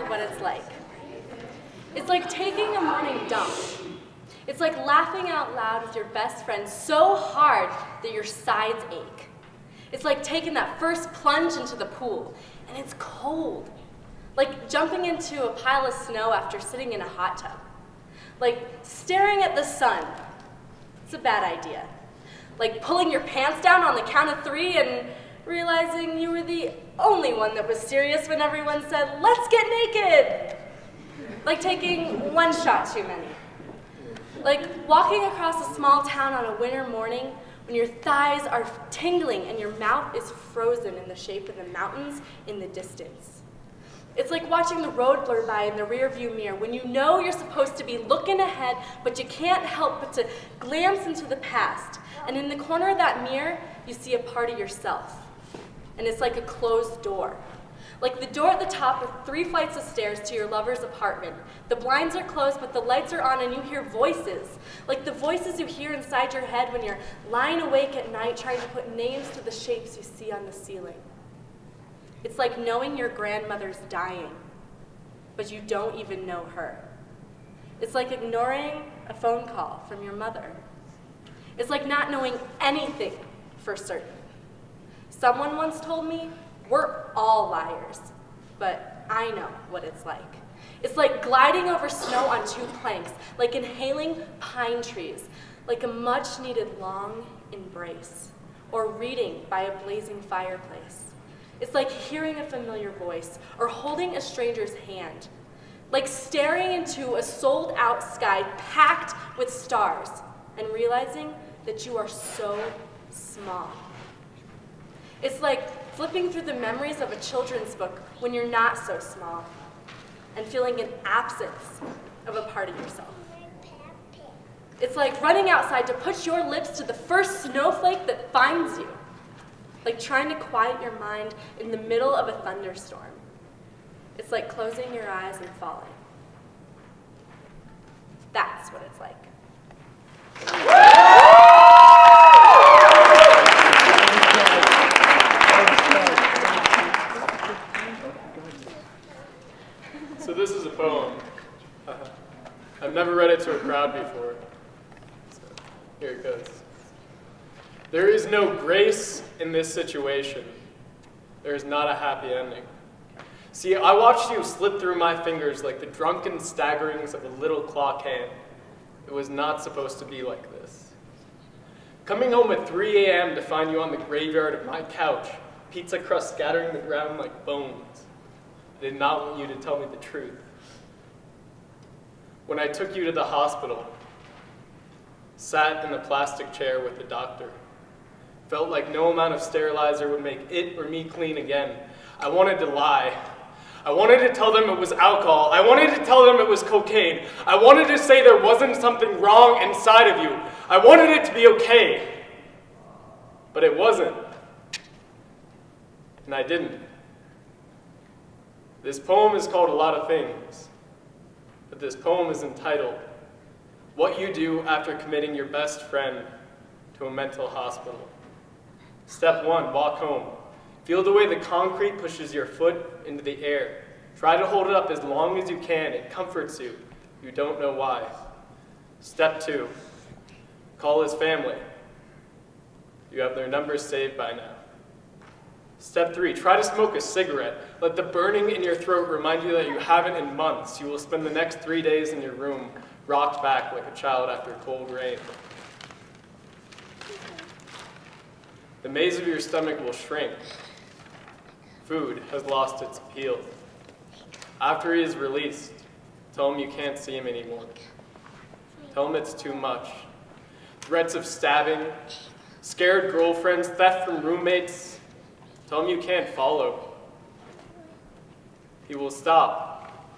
what it's like. It's like taking a morning dump. It's like laughing out loud with your best friend so hard that your sides ache. It's like taking that first plunge into the pool, and it's cold. Like jumping into a pile of snow after sitting in a hot tub. Like staring at the sun. It's a bad idea. Like pulling your pants down on the count of 3 and realizing you were the only one that was serious when everyone said, "Let's get naked." Like taking one shot too many. Like walking across a small town on a winter morning when your thighs are tingling and your mouth is frozen in the shape of the mountains in the distance. It's like watching the road blur by in the rearview mirror when you know you're supposed to be looking ahead, but you can't help but to glance into the past. And in the corner of that mirror, you see a part of yourself. And it's like a closed door. Like the door at the top with 3 flights of stairs to your lover's apartment. The blinds are closed, but the lights are on and you hear voices. Like the voices you hear inside your head when you're lying awake at night trying to put names to the shapes you see on the ceiling. It's like knowing your grandmother's dying, but you don't even know her. It's like ignoring a phone call from your mother. It's like not knowing anything for certain. Someone once told me, we're all liars, but I know what it's like. It's like gliding over snow on 2 planks, like inhaling pine trees, like a much-needed long embrace, or reading by a blazing fireplace. It's like hearing a familiar voice, or holding a stranger's hand, like staring into a sold-out sky packed with stars, and realizing that you are so small. It's like flipping through the memories of a children's book when you're not so small, and feeling an absence of a part of yourself. It's like running outside to put your lips to the first snowflake that finds you, like trying to quiet your mind in the middle of a thunderstorm. It's like closing your eyes and falling. That's what it's like. So this is a poem. I've never read it to a crowd before. So here it goes. There is no grace in this situation. There is not a happy ending. See, I watched you slip through my fingers like the drunken staggerings of a little clock hand. It was not supposed to be like this. Coming home at 3 a.m. to find you on the graveyard of my couch, pizza crust scattering the ground like bones. I did not want you to tell me the truth. When I took you to the hospital, sat in the plastic chair with the doctor, felt like no amount of sterilizer would make it or me clean again. I wanted to lie. I wanted to tell them it was alcohol. I wanted to tell them it was cocaine. I wanted to say there wasn't something wrong inside of you. I wanted it to be okay. But it wasn't. And I didn't. This poem is called A Lot of Things, but this poem is entitled, What You Do After Committing Your Best Friend to a Mental Hospital. Step 1, walk home. Feel the way the concrete pushes your foot into the air. Try to hold it up as long as you can. It comforts you. You don't know why. Step 2, call his family. You have their numbers saved by now. Step 3, try to smoke a cigarette. Let the burning in your throat remind you that you haven't in months. You will spend the next 3 days in your room, rocked back like a child after cold rain. The maze of your stomach will shrink. Food has lost its appeal. After he is released, tell him you can't see him anymore. Tell him it's too much. Threats of stabbing, scared girlfriends, theft from roommates. Tell him you can't follow. He will stop.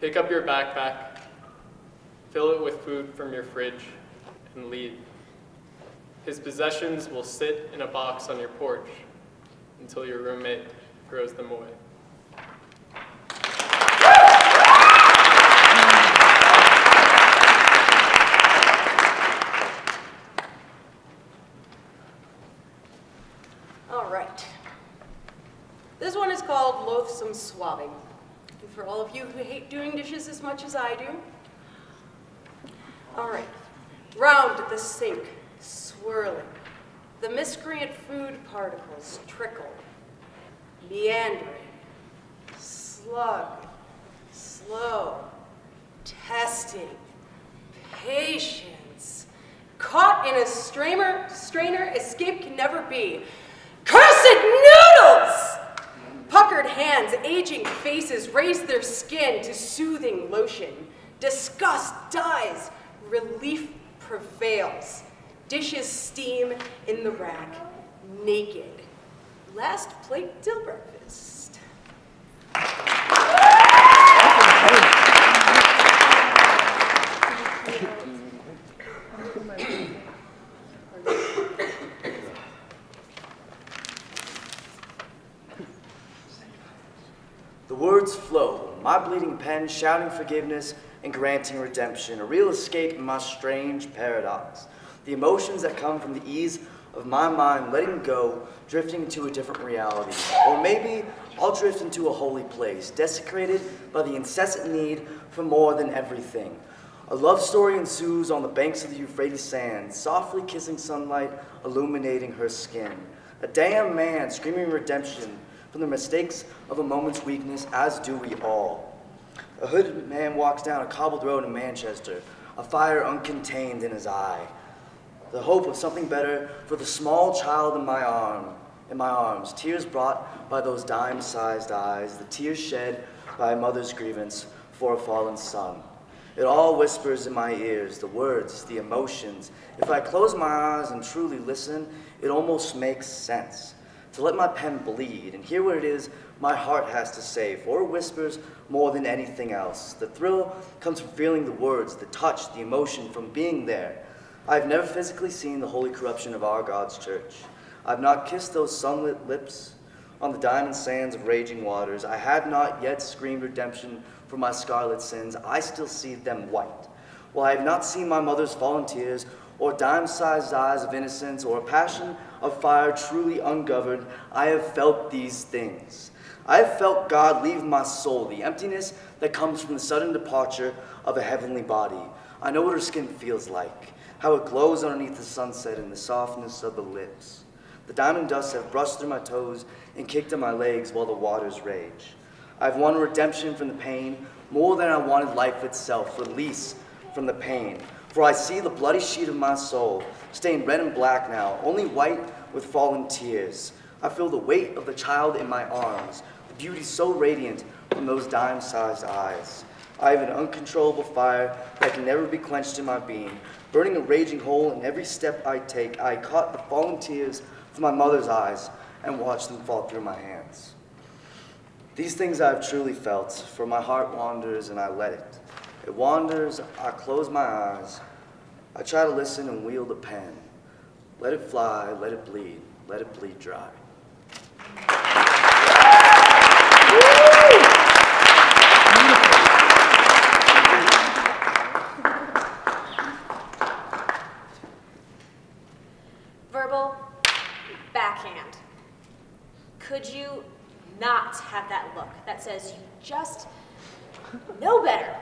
Pick up your backpack, fill it with food from your fridge, and leave. His possessions will sit in a box on your porch until your roommate throws them away. All right. This one is called Loathsome Swabbing. And for all of you who hate doing dishes as much as I do, all right, round the sink, swirling. The miscreant food particles trickle, meandering, slug, slow, testing, patience. Caught in a strainer, escape can never be. Cursed noodles! Puckered hands, aging faces raise their skin to soothing lotion. Disgust dies, relief prevails. Dishes steam in the rack, naked. Last plate till breakfast. The words flow, my bleeding pen shouting forgiveness and granting redemption, a real escape in my strange paradox. The emotions that come from the ease of my mind letting go, drifting into a different reality. Or maybe I'll drift into a holy place, desecrated by the incessant need for more than everything. A love story ensues on the banks of the Euphrates sands, softly kissing sunlight, illuminating her skin. A damn man screaming redemption from the mistakes of a moment's weakness, as do we all. A hooded man walks down a cobbled road in Manchester, a fire uncontained in his eye. The hope of something better for the small child in my arms, tears brought by those dime-sized eyes, the tears shed by a mother's grievance for a fallen son. It all whispers in my ears, the words, the emotions. If I close my eyes and truly listen, it almost makes sense. To let my pen bleed and hear what it is my heart has to say, for it whispers more than anything else. The thrill comes from feeling the words, the touch, the emotion, from being there. I've never physically seen the holy corruption of our God's church. I've not kissed those sunlit lips on the diamond sands of raging waters. I have not yet screamed redemption for my scarlet sins. I still see them white. While I have not seen my mother's fallen tears, or dime-sized eyes of innocence, or a passion of fire truly ungoverned, I have felt these things. I have felt God leave my soul, the emptiness that comes from the sudden departure of a heavenly body. I know what her skin feels like, how it glows underneath the sunset in the softness of the lips. The diamond dust have brushed through my toes and kicked at my legs while the waters rage. I've won redemption from the pain more than I wanted life itself, release from the pain. For I see the bloody sheet of my soul, stained red and black now, only white with fallen tears. I feel the weight of the child in my arms, the beauty so radiant from those dime-sized eyes. I have an uncontrollable fire that can never be quenched in my being, burning a raging hole in every step I take. I caught the fallen tears from my mother's eyes and watched them fall through my hands. These things I have truly felt, for my heart wanders and I let it. It wanders, I close my eyes, I try to listen and wield a pen. Let it fly, let it bleed dry. Verbal backhand. Could you not have that look that says you just know better?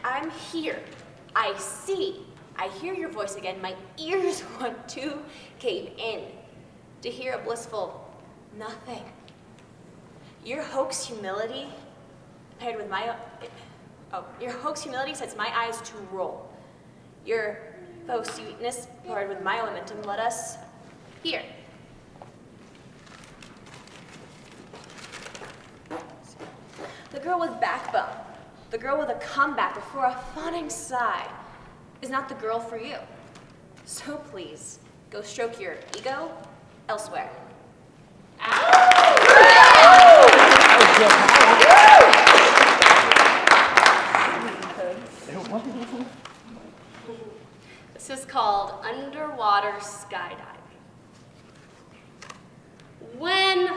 I'm here. I see. I hear your voice again. My ears want to cave in to hear a blissful nothing. Your hoax humility paired with your hoax humility sets my eyes to roll. Your faux sweetness paired with my momentum let us hear. The girl with backbone, the girl with a comeback before a fawning sigh, is not the girl for you. So please, go stroke your ego elsewhere. This is called underwater skydiving. When,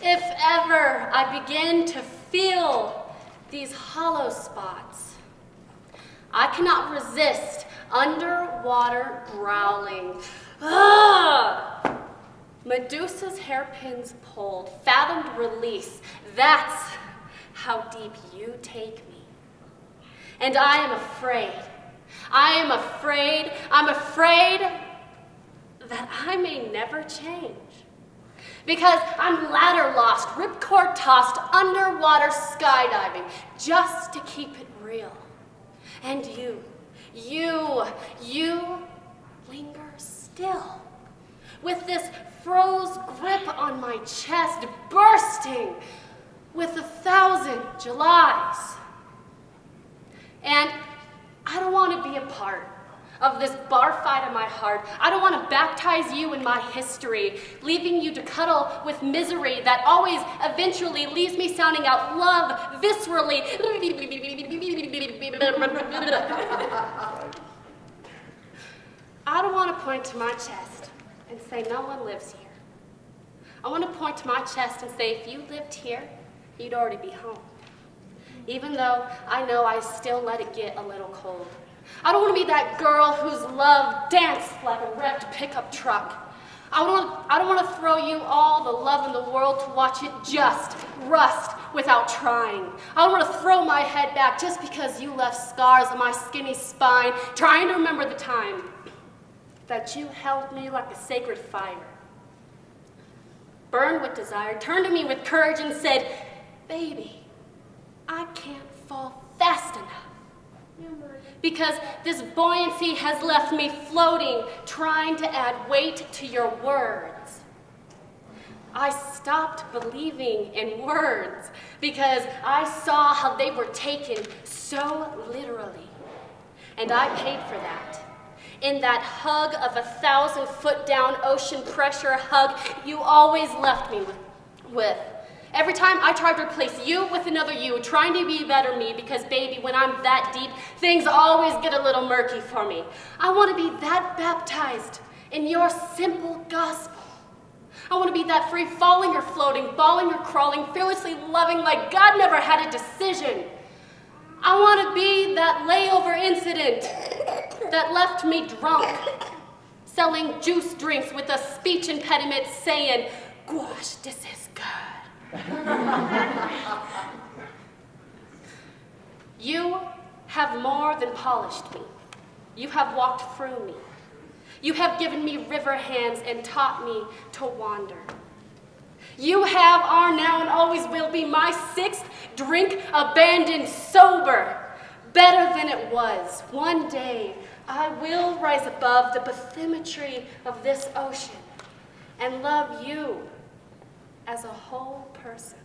if ever, I begin to feel these hollow spots, I cannot resist underwater growling. Ugh! Medusa's hairpins pulled, fathomed release. That's how deep you take me. And I am afraid. I'm afraid that I may never change. Because I'm ladder lost, ripcord tossed, underwater skydiving, just to keep it real. And you linger still, with this froze grip on my chest, bursting with 1,000 Julys. And I don't want to be a part of this bar fight in my heart. I don't want to baptize you in my history, leaving you to cuddle with misery that always eventually leaves me sounding out love viscerally. I don't want to point to my chest and say no one lives here. I want to point to my chest and say if you lived here, you'd already be home. Even though I know I still let it get a little cold. I don't want to be that girl whose love danced like a wrecked pickup truck. I don't want to throw you all the love in the world to watch it just rust without trying. I don't want to throw my head back just because you left scars on my skinny spine, trying to remember the time that you held me like a sacred fire. Burned with desire, turned to me with courage and said, baby, I can't fall fast enough. Because this buoyancy has left me floating, trying to add weight to your words. I stopped believing in words because I saw how they were taken so literally. And I paid for that. In that hug of 1,000-foot down ocean pressure hug you always left me with. Every time I tried to replace you with another you, trying to be a better me, because baby, when I'm that deep, things always get a little murky for me. I want to be that baptized in your simple gospel. I want to be that free falling or floating, balling or crawling, fearlessly loving like God never had a decision. I want to be that layover incident that left me drunk, selling juice drinks with a speech impediment saying, gosh, this is good. You have more than polished me. You have walked through me. You have given me river hands and taught me to wander. You have, are now, and always will be my 6th drink abandoned sober. Better than it was. One day, I will rise above the bathymetry of this ocean and love you as a whole person.